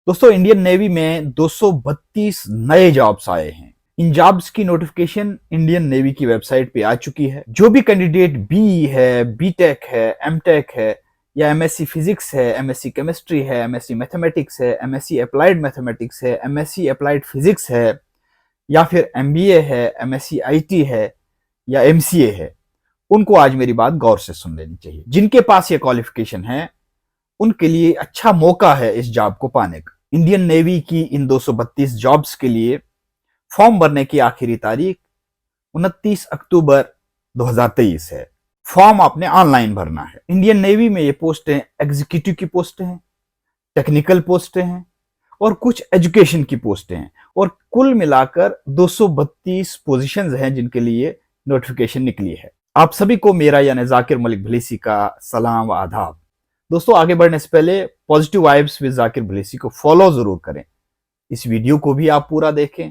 दोस्तों, Indian navy में 232 नए जॉब्स आए हैं। इन जॉब्स की नोटिफिकेशन इंडियन नेवी की वेबसाइट पे आ चुकी है। जो भी कैंडिडेट बीई है, बीटेक है, एमटेक है या एमएससी फिजिक्स है, एमएससी केमिस्ट्री है, एमएससी मैथमेटिक्स है, एमएससी अप्लाइड मैथमेटिक्स है, एमएससी अप्लाइड फिजिक्स है या फिर एमबीए है, एमएससी आईटी है या एमसीए है, उनको आज मेरी बात गौर से सुन लेनी चाहिए। जिनके पास ये क्वालिफिकेशन है उनके लिए अच्छा मौका है इस जॉब को पाने का। इंडियन नेवी की इन 232 जॉब्स के लिए फॉर्म भरने की आखिरी तारीख 29 अक्टूबर 2023 है। फॉर्म आपने ऑनलाइन भरना है। इंडियन नेवी में ये पोस्टें एग्जीक्यूटिव की पोस्टें हैं, टेक्निकल पोस्टें हैं और कुछ एजुकेशन की पोस्टें हैं और कुल मिलाकर 232 पोजीशंस हैं जिनके लिए नोटिफिकेशन निकली है। आप सभी को मेरा यानी जाकिर मलिक भलीसी का सलाम व आदाब। दोस्तों, आगे बढ़ने से पहले पॉजिटिव वाइब्स विद जाकिर भलीसी को फॉलो जरूर करें। इस वीडियो को भी आप पूरा देखें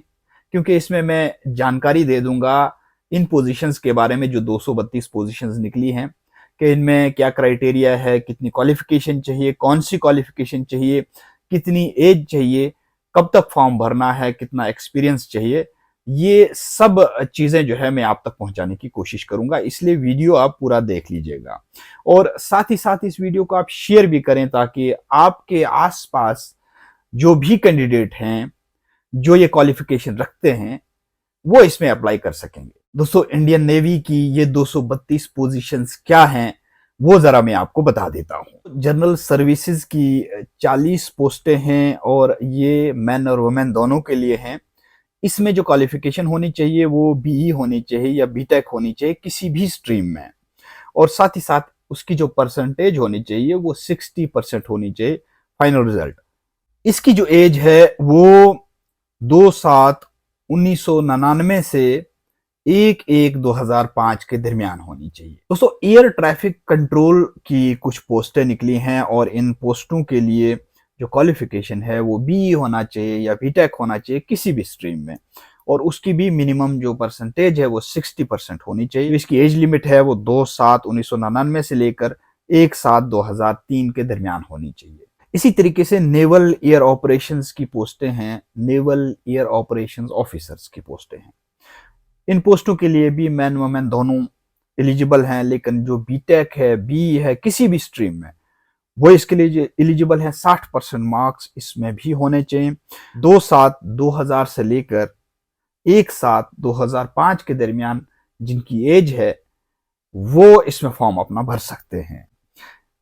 क्योंकि इसमें मैं जानकारी दे दूंगा इन पोजीशंस के बारे में जो 232 पोजीशंस निकली हैं कि इनमें क्या क्राइटेरिया है, कितनी क्वालिफिकेशन चाहिए, कौन सी क्वालिफिकेशन चाहिए, कितनी एज चाहिए, कब तक फॉर्म भरना है, कितना एक्सपीरियंस चाहिए। ये सब चीजें जो है मैं आप तक पहुंचाने की कोशिश करूंगा, इसलिए वीडियो आप पूरा देख लीजिएगा और साथ ही साथ इस वीडियो को आप शेयर भी करें ताकि आपके आसपास जो भी कैंडिडेट हैं जो ये क्वालिफिकेशन रखते हैं वो इसमें अप्लाई कर सकेंगे। दोस्तों, इंडियन नेवी की ये 232 पोजीशंस क्या हैं वो जरा मैं आपको बता देता हूं। जनरल सर्विसेज की 40 पोस्टें हैं और ये मैन और वुमेन दोनों के लिए हैं। इसमें जो क्वालिफिकेशन होनी चाहिए वो बीई होनी चाहिए या बीटेक होनी चाहिए किसी भी स्ट्रीम में, और साथ ही साथ उसकी जो परसेंटेज होनी चाहिए वो 60% होनी चाहिए फाइनल रिजल्ट। इसकी जो एज है वो 2/7/1999 से 1/1/2005 के दरमियान होनी चाहिए। दोस्तों, एयर ट्रैफिक कंट्रोल की कुछ पोस्टें निकली हैं और इन पोस्टों के लिए जो क्वालिफिकेशन है वो बीई होना चाहिए या बीटेक होना चाहिए किसी भी स्ट्रीम में, और उसकी भी मिनिमम जो परसेंटेज है वो 60% होनी चाहिए। इसकी एज लिमिट है वो 2/7/1999 से लेकर 1/7/2003 के दरमियान होनी चाहिए। इसी तरीके से नेवल एयर ऑपरेशंस की पोस्टें हैं, नेवल एयर ऑपरेशंस ऑफिसर्स की पोस्टें हैं। इन पोस्टों के लिए भी मैन वुमेन दोनों एलिजिबल हैं, लेकिन जो बीटेक है, बी है किसी भी स्ट्रीम में, वो इसके लिए एलिजिबल है। 60% मार्क्स इसमें भी होने चाहिए। 2/7/2000 से लेकर 1/7/2005 के दरमियान जिनकी एज है वो इसमें फॉर्म अपना भर सकते हैं।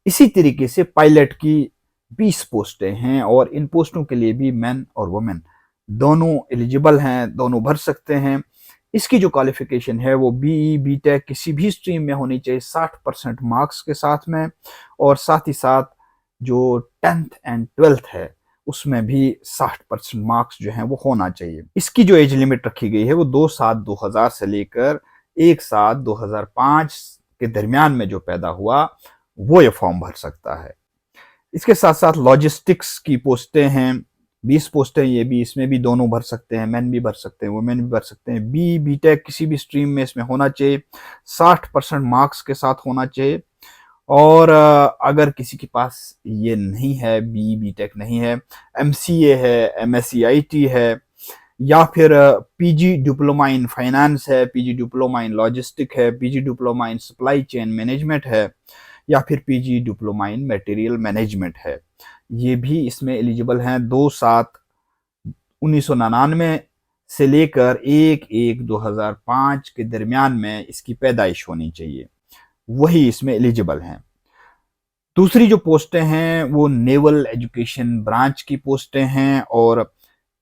इसी तरीके से पायलट की 20 पोस्टें हैं और इन पोस्टों के लिए भी मैन और वुमेन दोनों एलिजिबल हैं, दोनों भर सकते हैं। इसकी जो क्वालिफिकेशन है वो बीई बीटेक किसी भी स्ट्रीम में होनी चाहिए 60% मार्क्स के साथ में, और साथ ही साथ जो 10th एंड 12th है उसमें भी 60% मार्क्स जो हैं वो होना चाहिए। इसकी जो एज लिमिट रखी गई है वो 2/7/2000 से लेकर 1/7/2005 के दरमियान में जो पैदा हुआ वो ये फॉर्म भर सकता है। इसके साथ साथ लॉजिस्टिक्स की पोस्टें हैं, 20 पोस्टें, ये भी इसमें भी दोनों भर सकते हैं, मैन भी भर सकते हैं, वुमेन भी भर सकते हैं। बी बीटेक किसी भी स्ट्रीम में इसमें होना चाहिए, 60% मार्क्स के साथ होना चाहिए। और अगर किसी के पास ये नहीं है, बी बीटेक नहीं है, एमसीए है, एमएससी आईटी है या फिर पीजी डिप्लोमा इन फाइनेंस है, पीजी डिप्लोमा इन लॉजिस्टिक है, PG diploma in supply chain management है या फिर PG diploma in material management है, ये भी इसमें एलिजिबल हैं। 2/7/1999 से लेकर 1/1/2005 के दरमियान में इसकी पैदाइश होनी चाहिए, वही इसमें एलिजिबल हैं। दूसरी जो पोस्टें हैं वो नेवल एजुकेशन ब्रांच की पोस्टें हैं और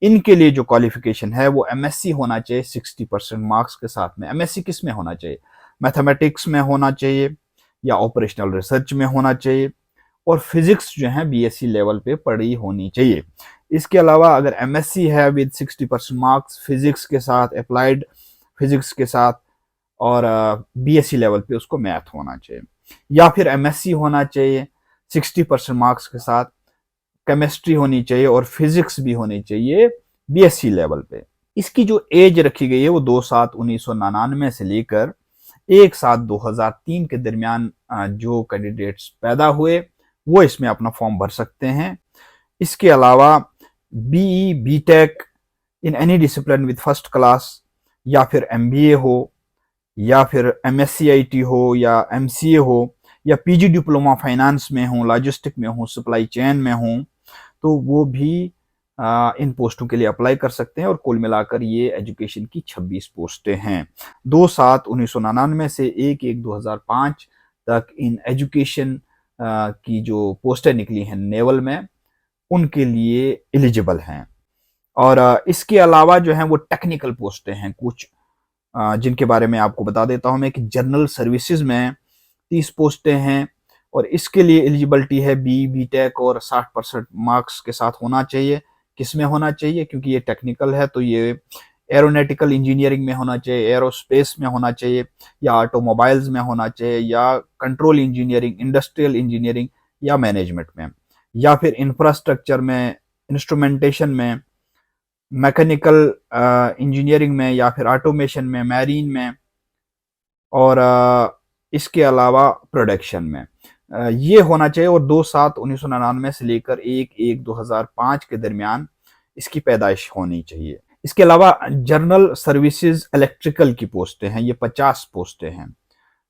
इनके लिए जो क्वालिफिकेशन है वो एमएससी होना चाहिए 60% मार्क्स के साथ में। एमएससी किस में होना चाहिए? मैथमेटिक्स में होना चाहिए या ऑपरेशनल रिसर्च में होना चाहिए, और फिजिक्स जो है बीएससी लेवल पे पढ़ी होनी चाहिए। इसके अलावा अगर एमएससी है विद 60% मार्क्स फिजिक्स के साथ, अप्लाइड फिजिक्स के साथ, और बीएससी लेवल पे उसको मैथ होना चाहिए, या फिर एमएससी होना चाहिए 60% मार्क्स के साथ, केमिस्ट्री होनी चाहिए और फिजिक्स भी होनी चाहिए बीएससी लेवल पे। इसकी जो एज रखी गई है वो 2/7/1999 से लेकर 1/7/2003 के दरमियान जो कैंडिडेट्स पैदा हुए वो इसमें अपना फॉर्म भर सकते हैं। इसके अलावा BE BTech in any discipline with first class, या फिर एमबीए हो, या फिर एमएससीआईटी हो, या एमसीए हो, या पीजी डिप्लोमा फाइनेंस में हो, लॉजिस्टिक में हो, सप्लाई चेन में हो, तो वो भी इन पोस्टों के लिए अप्लाई कर सकते हैं। और कुल मिलाकर ये एजुकेशन की 26 पोस्टें हैं। 2/7/1999 से 1/1/2005 तक इन एजुकेशन की जो पोस्टें निकली हैं नेवल में, उनके लिए एलिजिबल हैं। और इसके अलावा जो है वो टेक्निकल पोस्टें हैं कुछ, जिनके बारे में आपको बता देता हूं मैं कि जनरल सर्विसेज में 30 पोस्टें हैं, और इसके लिए एलिजिबिलिटी है बीटेक और 60% मार्क्स के साथ होना चाहिए। किसमें होना चाहिए? क्योंकि ये टेक्निकल है तो ये एरोनॉटिकल इंजीनियरिंग में होना चाहिए, एरोस्पेस में होना चाहिए, या ऑटोमोबाइल्स में होना चाहिए, या कंट्रोल इंजीनियरिंग, इंडस्ट्रियल इंजीनियरिंग, या मैनेजमेंट में, या फिर इंफ्रास्ट्रक्चर में, इंस्ट्रूमेंटेशन में, मैकेनिकल इंजीनियरिंग में, या फिर ऑटोमेशन में, मैरीन में, और इसके अलावा प्रोडक्शन में। ये होना चाहिए। और 2/7/1999 से लेकर 1/1/2005 के दरमियान इसकी पैदाइश होनी चाहिए। इसके अलावा जनरल सर्विसेज इलेक्ट्रिकल की पोस्टें हैं, ये 50 पोस्टें हैं।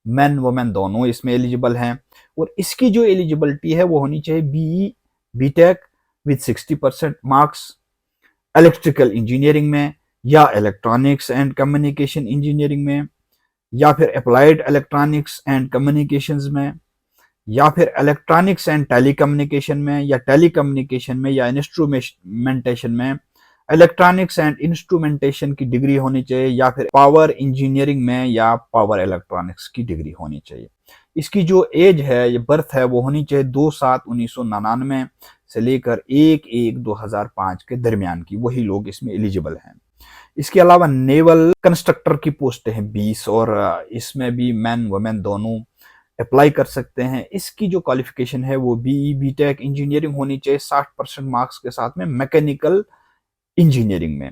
मेन वुमेन दोनों इसमें एलिजिबल हैं। और इसकी जो एलिजिबिलिटी है वो होनी चाहिए BE BTech with 60% marks electrical engineering में, या इलेक्ट्रॉनिक्स एंड कम्युनिकेशन इंजीनियरिंग में, या फिर अप्लाइड इलेक्ट्रॉनिक्स एंड कम्युनिकेशंस में, या फिर इलेक्ट्रॉनिक्स एंड टेलीकम्युनिकेशन में, या टेलीकम्युनिकेशन में, या इंस्ट्रूमेंटेशन में। इलेक्ट्रॉनिक्स एंड इंस्ट्रूमेंटेशन की डिग्री होनी चाहिए, या फिर पावर इंजीनियरिंग में, या पावर इलेक्ट्रॉनिक्स की डिग्री होनी चाहिए। इसकी जो एज है, ये बर्थ है, वो होनी चाहिए 2/7/1999 से लेकर 1/1/2005 के दरमियान की। वही लोग इसमें एलिजिबल हैं। इसके अलावा नेवल कंस्ट्रक्टर की पोस्टें हैं 20, और इसमें भी मैन वुमेन दोनों अप्लाई कर सकते हैं। इसकी जो क्वालिफिकेशन है वो बीई बीटेक इंजीनियरिंग होनी चाहिए 60% मार्क्स के साथ में मैकेनिकल इंजीनियरिंग में।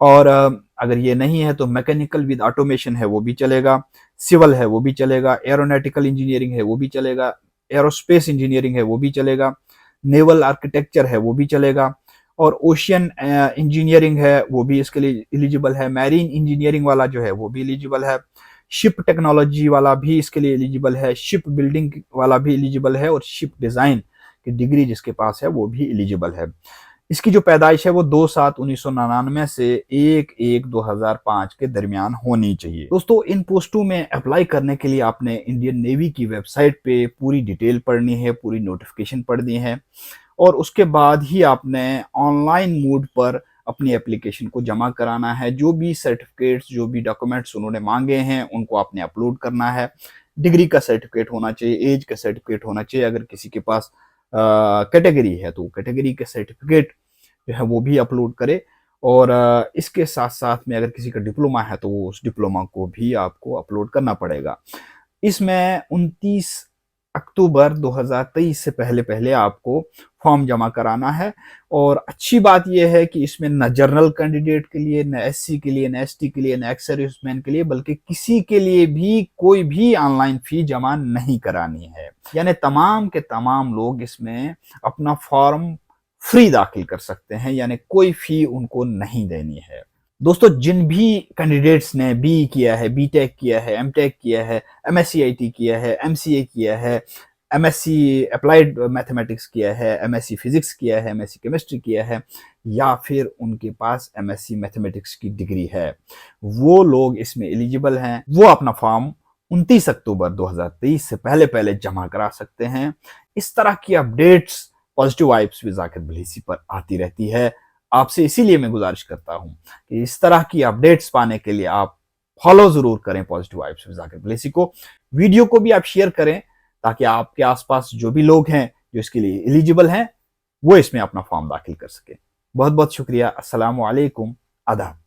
और अगर ये नहीं है तो मैकेनिकल विद ऑटोमेशन है वो भी चलेगा, सिविल है वो भी चलेगा, एरोनॉटिकल इंजीनियरिंग है वो भी चलेगा, एरोस्पेस इंजीनियरिंग है वो भी चलेगा, नेवल आर्किटेक्चर है वो भी चलेगा, और ओशियन इंजीनियरिंग है वो भी इसके लिए एलिजिबल है, मैरीन इंजीनियरिंग वाला जो है वो भी एलिजिबल है, शिप टेक्नोलॉजी वाला भी इसके लिए एलिजिबल है, शिप बिल्डिंग वाला भी एलिजिबल है, और शिप डिजाइन की डिग्री जिसके पास है वो भी एलिजिबल है। इसकी जो पैदाइश है वो 2/7/1999 से 1/1/2005 के दरमियान होनी चाहिए। दोस्तों, इन पोस्टों में अप्लाई करने के लिए आपने इंडियन नेवी की वेबसाइट पे पूरी डिटेल पढ़नी है, पूरी नोटिफिकेशन पढ़नी है, और उसके बाद ही आपने ऑनलाइन मोड पर अपनी एप्लीकेशन को जमा कराना है। जो भी सर्टिफिकेट्स, जो भी डॉक्यूमेंट्स उन्होंने मांगे हैं उनको आपने अपलोड करना है। डिग्री का सर्टिफिकेट होना चाहिए, एज का सर्टिफिकेट होना चाहिए, अगर किसी के पास कैटेगरी है तो कैटेगरी के सर्टिफिकेट जो है वो भी अपलोड करे। और इसके साथ साथ में अगर किसी का डिप्लोमा है तो वो उस डिप्लोमा को भी आपको अपलोड करना पड़ेगा। इसमें 29 अक्टूबर 2023 से पहले पहले आपको फॉर्म जमा कराना है। और अच्छी बात यह है कि इसमें न जनरल कैंडिडेट के लिए, न एससी के लिए, न एसटी के लिए, न एक्स सर्विसमैन के लिए, बल्कि किसी के लिए भी कोई भी ऑनलाइन फी जमा नहीं करानी है। यानी तमाम के तमाम लोग इसमें अपना फॉर्म फ्री दाखिल कर सकते हैं, यानी कोई फी उनको नहीं देनी है। दोस्तों, जिन भी कैंडिडेट्स ने बी किया है, बीटेक किया है, एमटेक किया है, एमएससीआईटी किया है, एमसीए किया है, एमएससी अप्लाइड मैथमेटिक्स किया है, एमएससी फिजिक्स किया है, एमएससी केमिस्ट्री किया है, या फिर उनके पास एमएससी मैथमेटिक्स की डिग्री है, वो लोग इसमें एलिजिबल हैं। वो अपना फॉर्म 29 अक्टूबर 2023 से पहले पहले जमा करा सकते हैं। इस तरह की updates positive vibes with Zakir Balisi पर आती रहती है। आपसे इसीलिए मैं गुजारिश करता हूं कि इस तरह की अपडेट्स पाने के लिए आप फॉलो जरूर करें पॉजिटिव वाइब्स विद जाकिर बलीसी को। वीडियो को भी आप शेयर करें ताकि आपके आसपास जो भी लोग हैं जो इसके लिए एलिजिबल हैं वो इसमें अपना फॉर्म दाखिल कर सके। बहुत बहुत शुक्रिया। अस्सलाम वालेकुम। आदाब।